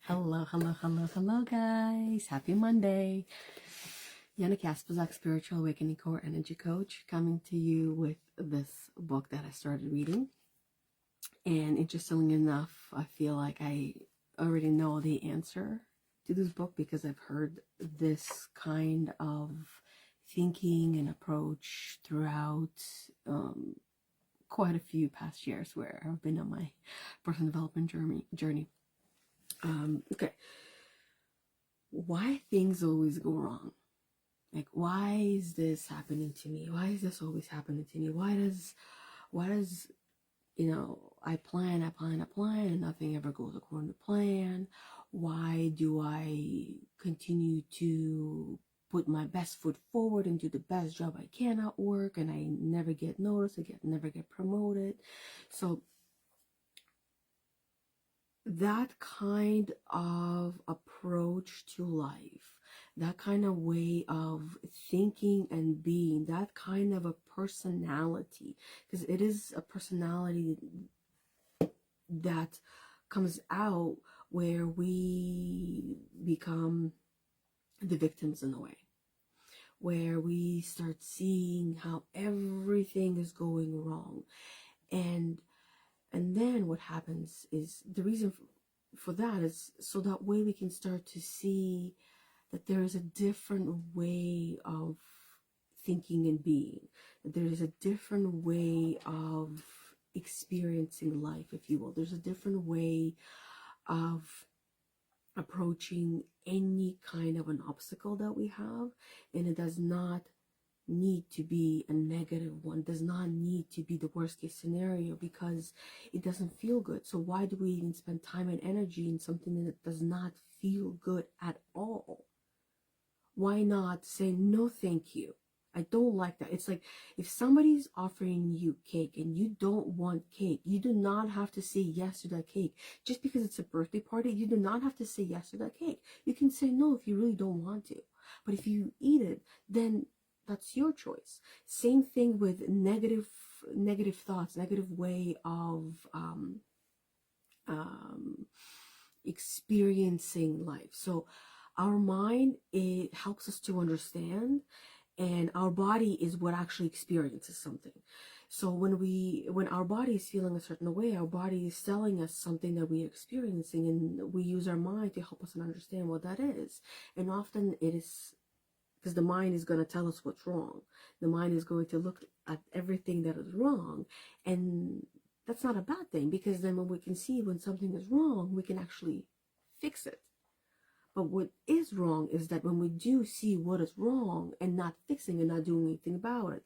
Hello, hello, hello, hello, guys. Happy Monday. Yana Kasperczak, Spiritual Awakening Core Energy Coach, coming to you with this book that I started reading. And interestingly enough, I feel like I already know the answer to this book because I've heard this kind of thinking and approach throughout quite a few past years where I've been on my personal development journey. Okay. Why things always go wrong? Like, why is this happening to me? Why is this always happening to me? Why does, I plan, and nothing ever goes according to plan? Why do I continue to put my best foot forward and do the best job I can at work, and I never get noticed, never get promoted? So that kind of approach to life, that kind of way of thinking and being, that kind of a personality, because it is a personality that comes out where we become the victims in a way, where we start seeing how everything is going wrong. And then what happens is, the reason for that is so that way we can start to see that there is a different way of thinking and being, that there is a different way of experiencing life, if you will. There's a different way of approaching any kind of an obstacle that we have, and it does not need to be a negative one, does not need to be the worst case scenario, because it doesn't feel good. So why do we even spend time and energy in something that does not feel good at all? Why not say no thank you? I don't like that. It's like, if somebody's offering you cake and you don't want cake, you do not have to say yes to that cake. Just because it's a birthday party, you do not have to say yes to that cake. You can say no if you really don't want to. But if you eat it, then that's your choice. Same thing with negative thoughts, negative way of experiencing life. So our mind, it helps us to understand, and our body is what actually experiences something. So when our body is feeling a certain way, our body is telling us something that we're experiencing, and we use our mind to help us understand what that is. And often it is because the mind is going to tell us what's wrong. The mind is going to look at everything that is wrong, and that's not a bad thing, because then when we can see when something is wrong, we can actually fix it. But what is wrong is that when we do see what is wrong and not fixing and not doing anything about it,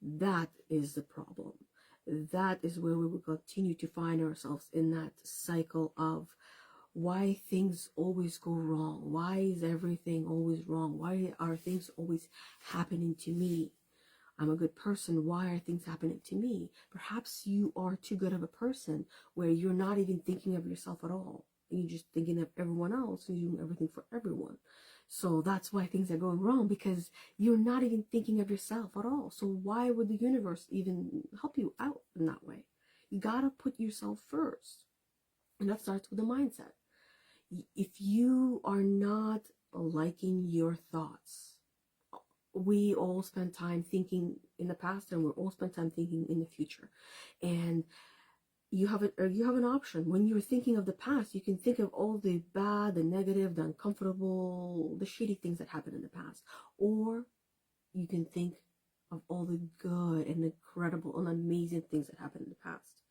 that is the problem. That is where we will continue to find ourselves in that cycle of why things always go wrong. Why is everything always wrong? Why are things always happening to me? I'm a good person. Why are things happening to me? Perhaps you are too good of a person where you're not even thinking of yourself at all. And you're just thinking of everyone else and you're doing everything for everyone. So that's why things are going wrong, because you're not even thinking of yourself at all. So why would the universe even help you out in that way? You gotta put yourself first. And that starts with the mindset. If you are not liking your thoughts, we all spend time thinking in the past, and we're all spend time thinking in the future. And you have an option. When you're thinking of the past, you can think of all the bad, the negative, the uncomfortable, the shitty things that happened in the past. Or you can think of all the good and incredible and amazing things that happened in the past.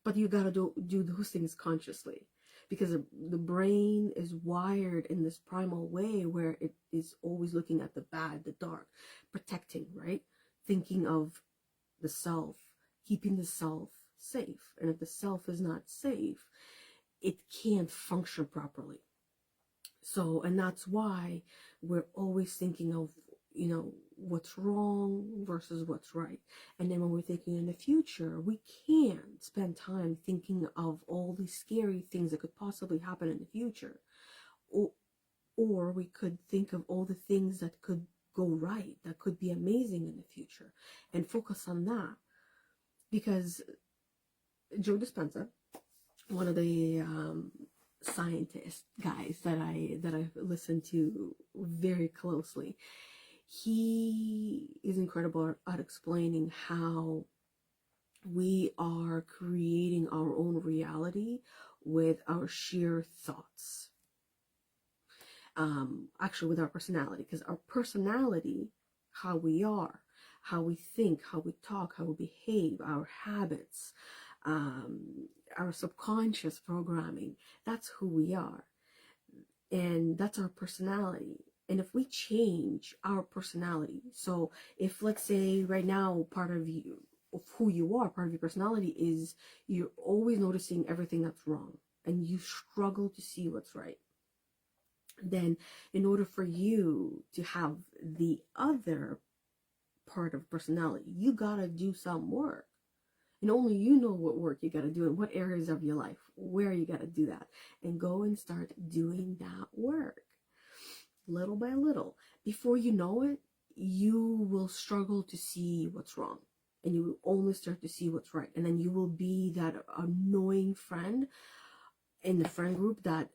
But you gotta do those things consciously, because the brain is wired in this primal way where it is always looking at the bad, the dark, protecting, right? Thinking of the self, keeping the self safe. And if the self is not safe, it can't function properly. So, and that's why we're always thinking of, what's wrong versus what's right. And then when we're thinking in the future, we can't spend time thinking of all these scary things that could possibly happen in the future. Or we could think of all the things that could go right, that could be amazing in the future, and focus on that. Because Joe Dispenza, one of the scientist, guys, that I listen to very closely. He is incredible at explaining how we are creating our own reality with our sheer thoughts. Actually, with our personality, because our personality, how we are, how we think, how we talk, how we behave, our habits, our subconscious programming, that's who we are. And that's our personality. And if we change our personality, so if, let's say right now, part of you, of who you are, part of your personality is you're always noticing everything that's wrong and you struggle to see what's right, then in order for you to have the other part of personality, you gotta do some work. And only you know what work you gotta do in what areas of your life, where you gotta do that. And go and start doing that work. Little by little. Before you know it, you will struggle to see what's wrong. And you will only start to see what's right. And then you will be that annoying friend in the friend group that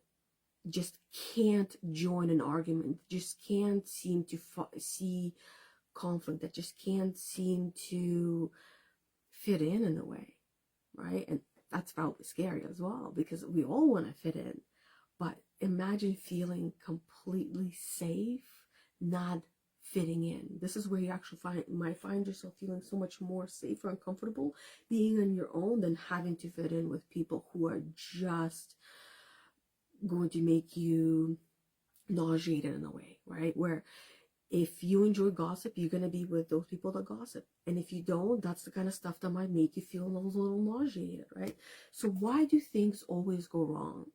just can't join an argument, just can't seem to see conflict, that just can't seem to fit in a way, right? And that's probably scary as well, because we all want to fit in. But imagine feeling completely safe, not fitting in. This is where you actually might find yourself feeling so much more safer and comfortable being on your own than having to fit in with people who are just going to make you nauseated in a way, right? Where if you enjoy gossip, you're going to be with those people that gossip. And if you don't, that's the kind of stuff that might make you feel a little nauseated, right? So why do things always go wrong?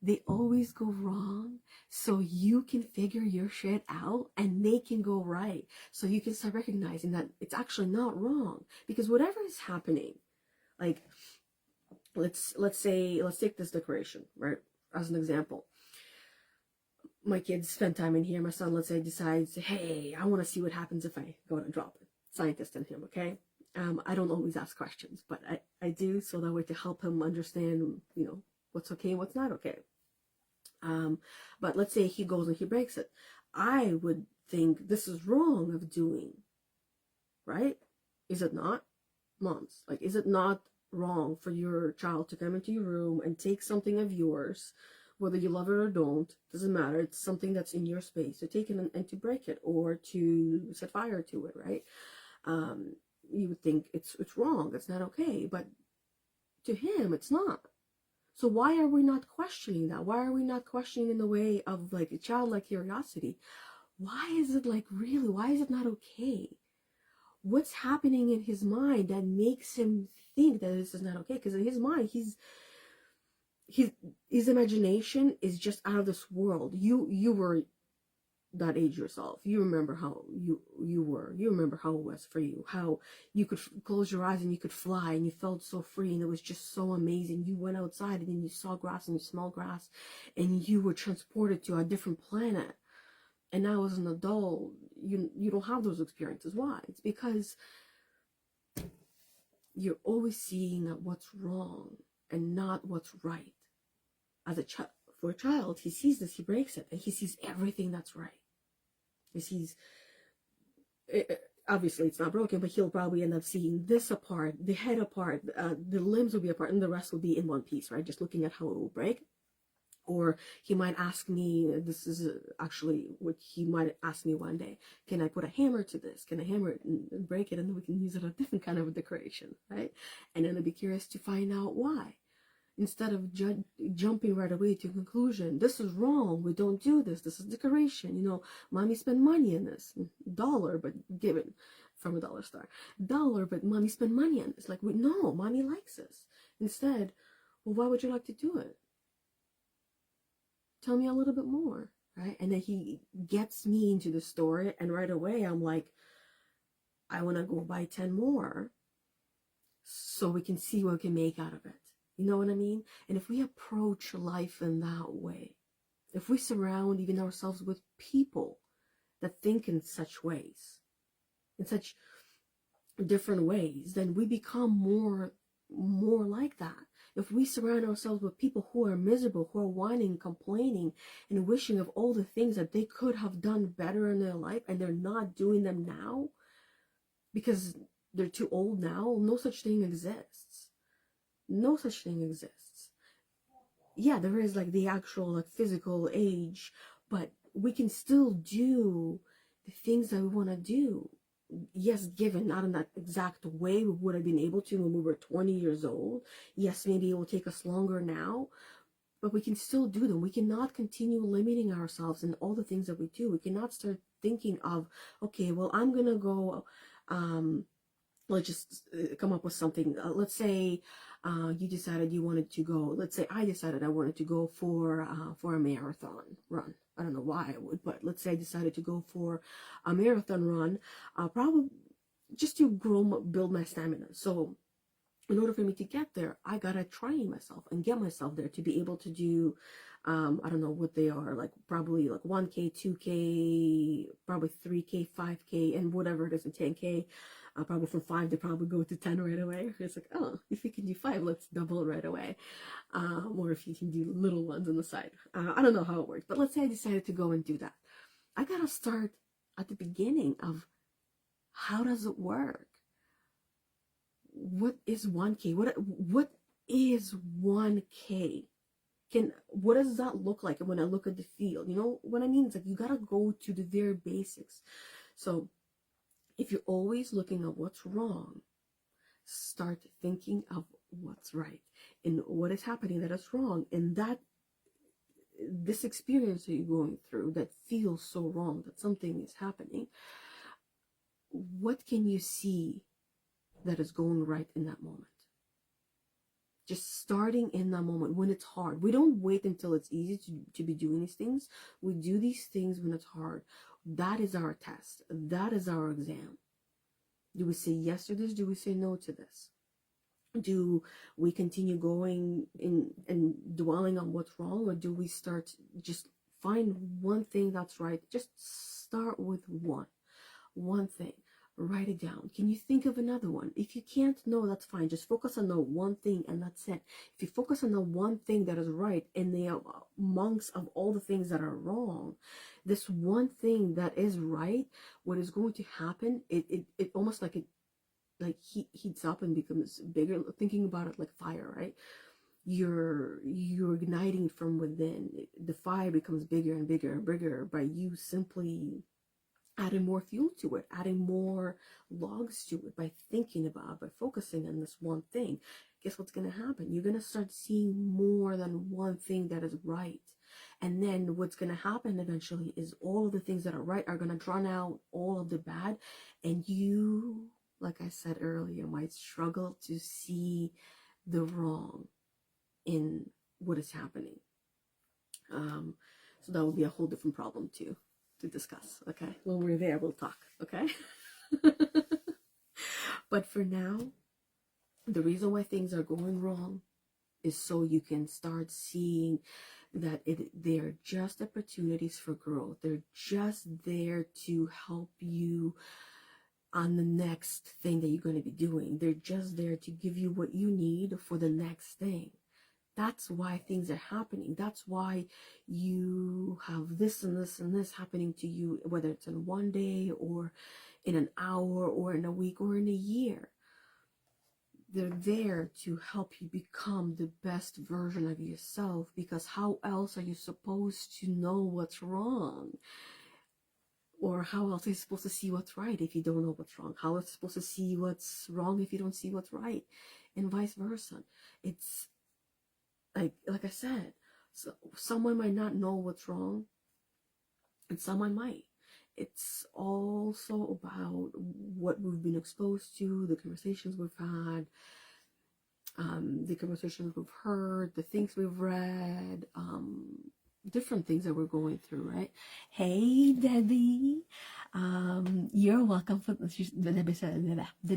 They always go wrong so you can figure your shit out and they can go right. So you can start recognizing that it's actually not wrong. Because whatever is happening, like let's take this decoration, right? As an example. My kids spend time in here. My son, let's say, decides, hey, I want to see what happens if I go and drop it. Scientist in him, okay? I don't always ask questions, but I do, so that way to help him understand, what's okay and what's not okay. But let's say he goes and he breaks it. I would think this is wrong of doing, right? Is it not, moms? Like, is it not wrong for your child to come into your room and take something of yours, whether you love it or don't, doesn't matter, it's something that's in your space, to take it and to break it or to set fire to it, right? You would think it's wrong, it's not okay, but to him, it's not. So why are we not questioning that? Why are we not questioning in the way of like a childlike curiosity? Why is it like, really, why is it not okay? What's happening in his mind that makes him think that this is not okay? Because in his mind, his imagination is just out of this world. You were that age yourself. You remember how you were. You remember how it was for you. How you could close your eyes and you could fly and you felt so free and it was just so amazing. You went outside and then you saw grass and you smelled grass and you were transported to a different planet. And now as an adult, you don't have those experiences. Why? It's because you're always seeing what's wrong and not what's right. As for a child, he sees this, he breaks it, and he sees everything that's right. He sees, obviously it's not broken, but he'll probably end up seeing this apart, the head apart, the limbs will be apart, and the rest will be in one piece, right? Just looking at how it will break. Or he might ask me, this is actually what he might ask me one day, can I put a hammer to this? Can I hammer it and break it, and then we can use it as a different kind of a decoration, right? And then I'd be curious to find out why. Instead of jumping right away to a conclusion, this is wrong, we don't do this, this is decoration, mommy spent money on this, $1, but given from a dollar store, $1, but mommy spent money on this. Like, no, mommy likes this. Instead, well, why would you like to do it? Tell me a little bit more, right? And then he gets me into the story, and right away I'm like, I want to go buy 10 more so we can see what we can make out of it. You know what I mean? And if we approach life in that way, if we surround even ourselves with people that think in such ways, in such different ways, then we become more like that. If we surround ourselves with people who are miserable, who are whining, complaining, and wishing of all the things that they could have done better in their life, and they're not doing them now because they're too old now, no such thing exists. No such thing exists. Yeah, there is like the actual like physical age, but we can still do the things that we want to do. Yes, given not in that exact way we would have been able to when we were 20 years old. Yes, maybe it will take us longer now, but we can still do them. We cannot continue limiting ourselves in all the things that we do. We cannot start thinking of, okay, well, I'm gonna go, let's just come up with something. Let's say you decided you wanted to go. Let's say I decided I wanted to go for a marathon run. I don't know why I would, but let's say I decided to go for a marathon run, probably just to build my stamina. So in order for me to get there, I gotta train myself and get myself there to be able to do, I don't know what they are, like probably like 1K, 2K, probably 3K, 5K, and whatever it is in 10K. Probably from 5 they probably go to 10 right away. It's like, oh, if you can do 5, let's double it right away. Or if you can do little ones on the side. I don't know how it works, but let's say I decided to go and do that. I gotta start at the beginning of how does it work? What is 1K? What is 1K? What does that look like when I look at the field? You know what I mean? It's like you gotta go to the very basics. So if you're always looking at what's wrong, start thinking of what's right and what is happening that is wrong, and that this experience that you're going through that feels so wrong, that something is happening, what can you see that is going right in that moment? Just starting in that moment when it's hard. We don't wait until it's easy to be doing these things. We do these things when it's hard. That is our test. That is our exam. Do we say yes to this? Do we say no to this? Do we continue going in and dwelling on what's wrong, or do we start just find one thing that's right? Just start with one thing. Write it down. Can you think of another one? If you can't, no, that's fine. Just focus on the one thing and that's it. If you focus on the one thing that is right in the amongst of all the things that are wrong, this one thing that is right, what is going to happen, it almost like it like heats up and becomes bigger. Thinking about it like fire, right? You're igniting from within. The fire becomes bigger and bigger and bigger by you simply adding more fuel to it, adding more logs to it, by thinking about, by focusing on this one thing. Guess what's going to happen? You're going to start seeing more than one thing that is right. And then what's going to happen eventually is all of the things that are right are going to drown out all of the bad. And you, like I said earlier, might struggle to see the wrong in what is happening. So that would be a whole different problem too to discuss. Okay, when we're there we'll talk. Okay. But for now, the reason why things are going wrong is so you can start seeing that they're just opportunities for growth. They're just there to help you on the next thing that you're going to be doing. They're just there to give you what you need for the next thing. That's why things are happening. That's why you have this and this and this happening to you, whether it's in one day or in an hour or in a week or in a year. They're there to help you become the best version of yourself, because how else are you supposed to know what's wrong? Or how else are you supposed to see what's right if you don't know what's wrong? How are you supposed to see what's wrong if you don't see what's right? And vice versa. It's like I said, so someone might not know what's wrong and someone might. It's also about what we've been exposed to, the conversations we've had, the conversations we've heard, the things we've read, different things that we're going through, right? Hey, Debbie. You're welcome. Debbie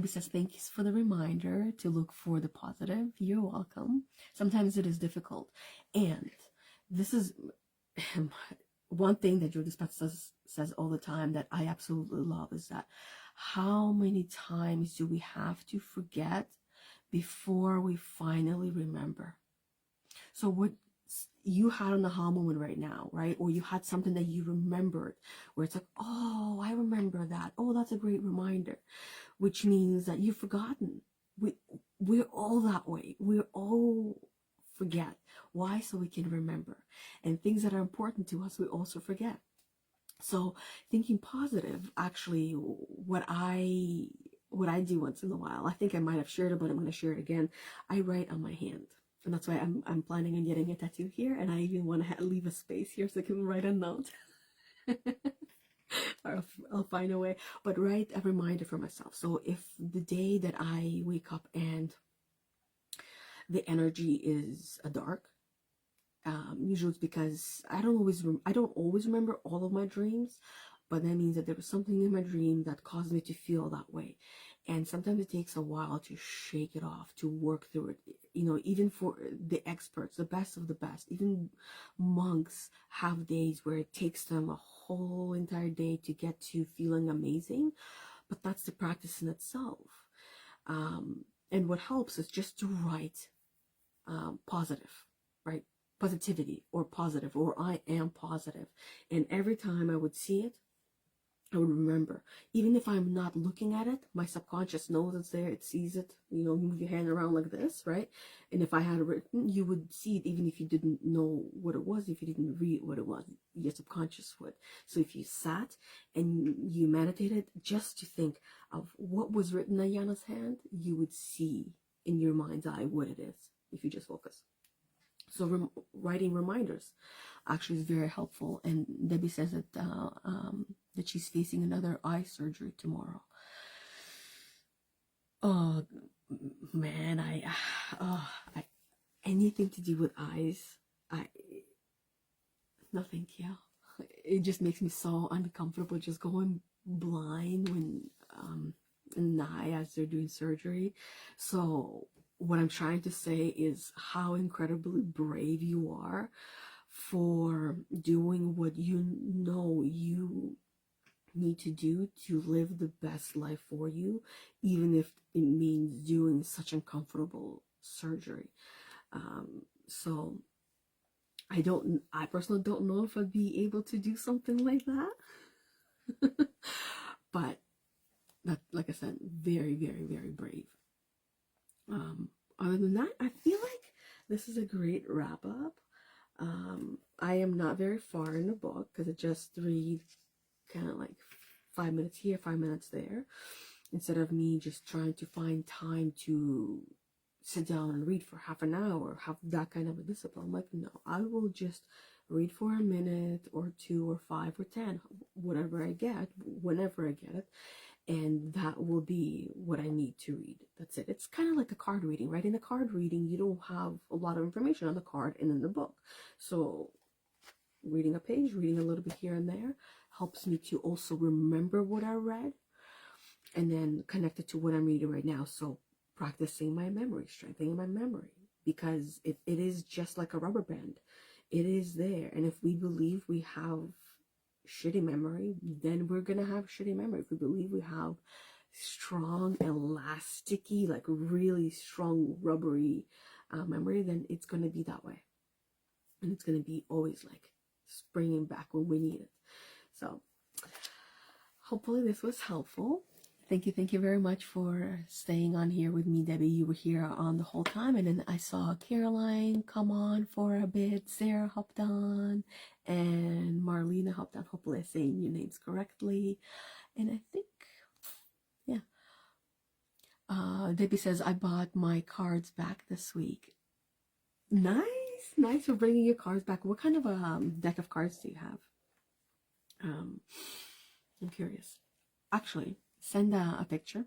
says, thank you for the reminder to look for the positive. You're welcome. Sometimes it is difficult. And this is one thing that Joe Dispenza says all the time that I absolutely love, is that how many times do we have to forget before we finally remember. So what you had an aha moment right now, right? Or you had something that you remembered where it's like, oh, I remember that. Oh, that's a great reminder, which means that you've forgotten. We're all that way. We're all forget. Why? So we can remember. And things that are important to us, we also forget. So thinking positive, actually, what I do once in a while, I think I might have shared it, but I'm going to share it again. I write on my hand. And that's why I'm planning on getting a tattoo here. And I even want to leave a space here so I can write a note. Or I'll find a way. But write a reminder for myself. So if the day that I wake up and the energy is dark, usually it's because I don't always remember all of my dreams, but that means that there was something in my dream that caused me to feel that way. And sometimes it takes a while to shake it off, to work through it. You know, even for the experts, the best of the best, even monks have days where it takes them a whole entire day to get to feeling amazing. But that's the practice in itself. And what helps is just to write positive, right? Positivity or positive, or I am positive. And every time I would see it, I would remember. Even if I'm not looking at it, my subconscious knows it's there. It sees it. You know, move your hand around like this, right? And if I had it written, you would see it even if you didn't know what it was, if you didn't read what it was, your subconscious would. So if you sat and you meditated just to think of what was written on Yana's hand, you would see in your mind's eye what it is if you just focus. So writing reminders actually is very helpful. And Debbie says that she's facing another eye surgery tomorrow. Oh man, I anything to do with eyes, no thank you. It just makes me so uncomfortable just going blind when in the eye as they're doing surgery. So what I'm trying to say is how incredibly brave you are for doing what you know you need to do to live the best life for you, even if it means doing such uncomfortable surgery. So I personally don't know if I'd be able to do something like that. But that, like I said, very, very, very brave. Other than that, I feel like this is a great wrap up. I am not very far in the book because I just read kind of like 5 minutes here, 5 minutes there, instead of me just trying to find time to sit down and read for half an hour, have that kind of a discipline. I'm like, no, I will just read for a minute or 2 or 5 or 10, whatever I get, whenever I get it. And that will be what I need to read. That's it. It's kind of like a card reading, right? In a card reading, you don't have a lot of information on the card and in the book. So reading a page, reading a little bit here and there helps me to also remember what I read and then connect it to what I'm reading right now. So practicing my memory, strengthening my memory, because it is just like a rubber band. It is there. And if we believe we have shitty memory, then we're gonna have shitty memory. If we believe we have strong, elasticy, like really strong, rubbery memory, then it's gonna be that way. And it's gonna be always like springing back when we need it. So hopefully this was helpful. Thank you very much for staying on here with me, Debbie. You were here on the whole time, and then I saw Caroline come on for a bit, Sarah hopped on, and Marlena hopped on. Hopefully I'm saying your names correctly. And I think, yeah. Debbie says, I bought my cards back this week. Nice for bringing your cards back. What kind of a deck of cards do you have? I'm curious. Actually, send a picture.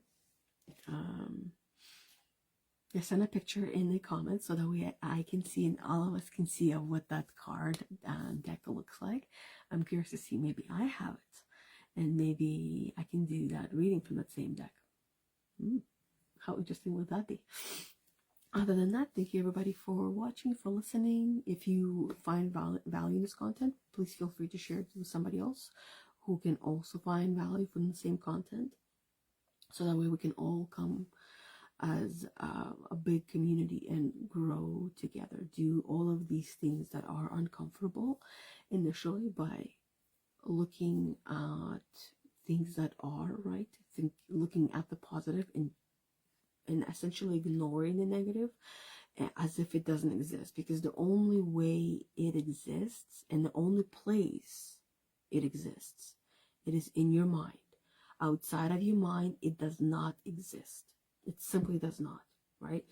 Send a picture in the comments so that I can see and all of us can see of what that card deck looks like. I'm curious to see, maybe I have it and maybe I can do that reading from that same deck. How interesting would that be? Other than that, thank you everybody for watching, for listening. If you find value in this content, please feel free to share it with somebody else who can also find value from the same content. So that way we can all come as a big community and grow together. Do all of these things that are uncomfortable initially by looking at things that are right, looking at the positive and essentially ignoring the negative as if it doesn't exist, because the only way it exists and the only place it exists, it is in your mind. Outside of your mind, it does not exist. It simply does not, right?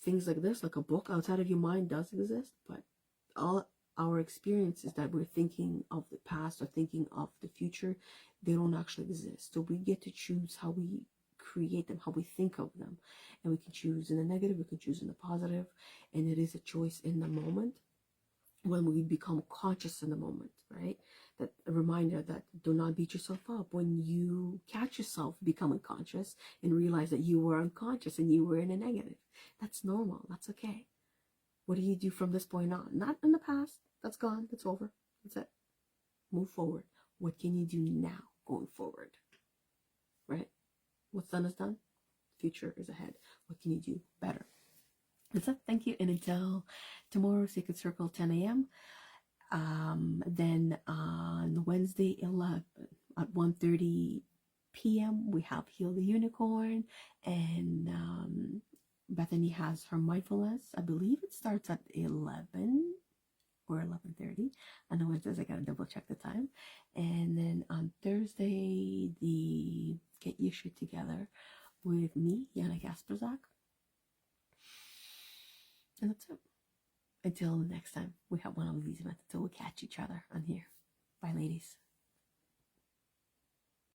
Things like this, like a book outside of your mind, does exist, but all our experiences that we're thinking of the past or thinking of the future, they don't actually exist. So we get to choose how we create them, how we think of them, and we can choose in the negative, we can choose in the positive, and it is a choice in the moment when we become conscious in the moment, right? That a reminder that do not beat yourself up when you catch yourself becoming conscious and realize that you were unconscious and you were in a negative. That's normal. That's okay. What do you do from this point on? Not in the past. That's gone. That's over. That's it. Move forward. What can you do now going forward? Right? What's done is done. Future is ahead. What can you do better? That's it. Thank you. And until tomorrow, Sacred Circle, 10 a.m. Then on Wednesday, 11 at 1:30 p.m., we have Heal the Unicorn. And Bethany has her mindfulness. I believe it starts at 11 or 11:30. On the Wednesdays, I gotta double check the time. And then on Thursday, the Get Your Shit Together with me, Yana Kasperczak. And that's it. Until next time, we have one of these events. Until we catch each other on here. Bye, ladies.